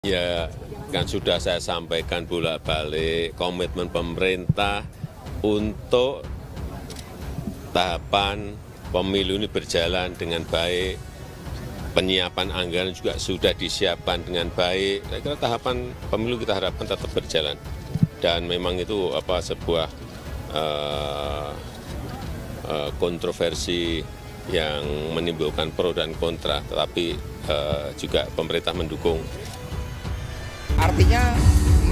Ya, kan sudah saya sampaikan bolak-balik komitmen pemerintah untuk tahapan pemilu ini berjalan dengan baik. Penyiapan anggaran juga sudah disiapkan dengan baik. Saya kira tahapan pemilu kita harapkan tetap berjalan. Dan memang itu sebuah kontroversi yang menimbulkan pro dan kontra, tetapi juga pemerintah mendukung. Artinya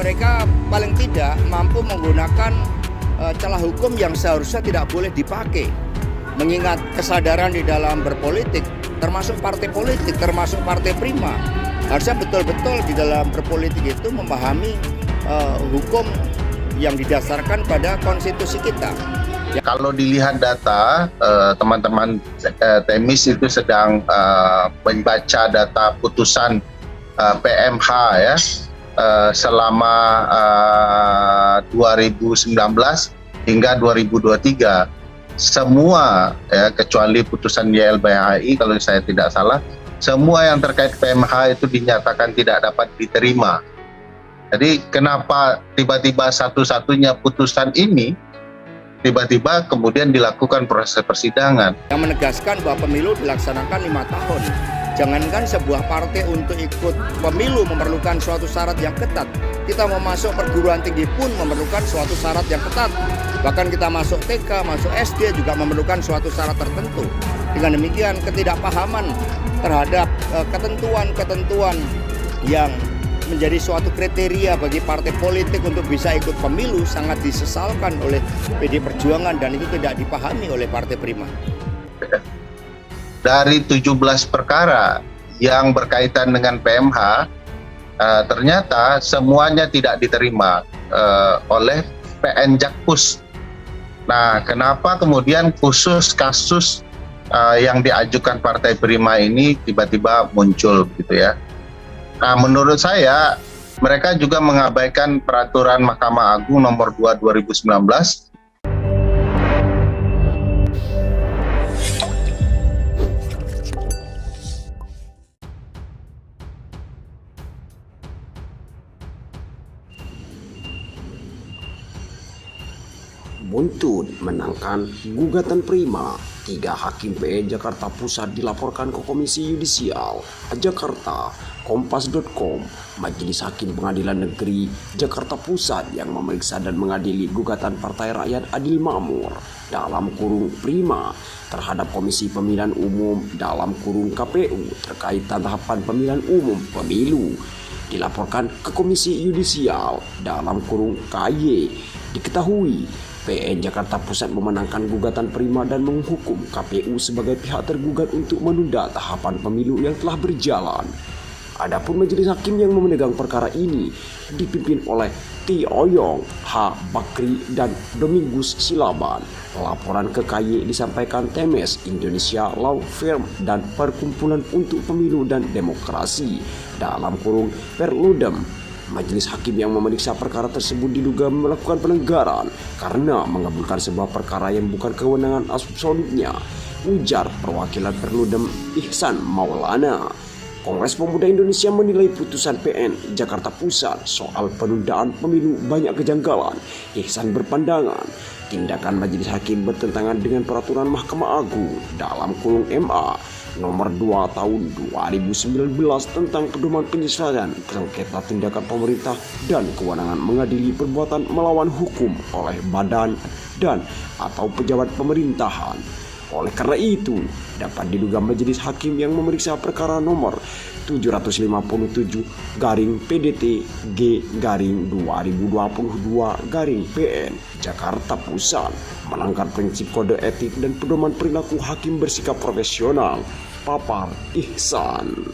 mereka paling tidak mampu menggunakan celah hukum yang seharusnya tidak boleh dipakai. Mengingat kesadaran di dalam berpolitik, termasuk partai politik, termasuk partai prima, harusnya betul-betul di dalam berpolitik itu memahami hukum yang didasarkan pada konstitusi kita. Kalau dilihat data, teman-teman Temis itu sedang membaca data putusan PMH ya, selama 2019 hingga 2023. Semua ya, kecuali putusan YLBHI kalau saya tidak salah, semua yang terkait PMH itu dinyatakan tidak dapat diterima. Jadi kenapa tiba-tiba satu-satunya putusan ini tiba-tiba kemudian dilakukan proses persidangan? Yang menegaskan bahwa pemilu dilaksanakan 5 tahun. Jangankan sebuah partai untuk ikut pemilu memerlukan suatu syarat yang ketat. Kita mau masuk perguruan tinggi pun memerlukan suatu syarat yang ketat. Bahkan kita masuk TK, masuk SD juga memerlukan suatu syarat tertentu. Dengan demikian ketidakpahaman terhadap ketentuan-ketentuan yang menjadi suatu kriteria bagi partai politik untuk bisa ikut pemilu sangat disesalkan oleh PD Perjuangan, dan itu tidak dipahami oleh Partai Prima. Dari 17 perkara yang berkaitan dengan PMH, ternyata semuanya tidak diterima oleh PN Jakpus. Nah, kenapa kemudian khusus kasus yang diajukan Partai Prima ini tiba-tiba muncul gitu ya? Nah, menurut saya mereka juga mengabaikan peraturan Mahkamah Agung nomor 2 2019 . Buntut menangkan gugatan Prima, 3 hakim PN Jakarta Pusat dilaporkan ke Komisi Yudisial Jakarta. Kompas.com, Majelis Hakim Pengadilan Negeri Jakarta Pusat yang memeriksa dan mengadili gugatan Partai Rakyat Adil Makmur dalam kurung Prima terhadap Komisi Pemilihan Umum dalam kurung KPU terkait tahapan pemilihan umum pemilu dilaporkan ke Komisi Yudisial dalam kurung KY. Diketahui PN Jakarta Pusat memenangkan gugatan Prima dan menghukum KPU sebagai pihak tergugat untuk menunda tahapan pemilu yang telah berjalan. Adapun majelis hakim yang memegang perkara ini dipimpin oleh T. Oyong, H. Bakri, dan Domingus Silaban. Laporan ke KY disampaikan Temes Indonesia Law Firm dan Perkumpulan untuk Pemilu dan Demokrasi dalam kurung Perludem. Majelis hakim yang memeriksa perkara tersebut diduga melakukan pelanggaran karena mengabulkan sebuah perkara yang bukan kewenangan absolutnya, ujar perwakilan Perludem Ihsan Maulana. Kongres Pemuda Indonesia menilai putusan PN Jakarta Pusat soal penundaan pemilu banyak kejanggalan. Ihsan berpandangan tindakan majelis hakim bertentangan dengan peraturan Mahkamah Agung dalam kurung MA nomor 2 tahun 2019 tentang pedoman penyelesaian sengketa tindakan pemerintah dan kewenangan mengadili perbuatan melawan hukum oleh badan dan atau pejabat pemerintahan. Oleh karena itu, dapat diduga majelis hakim yang memeriksa perkara nomor 750/G/2022/PN Jakarta Pusat melanggar prinsip kode etik dan pedoman perilaku hakim bersikap profesional, papar Ihsan.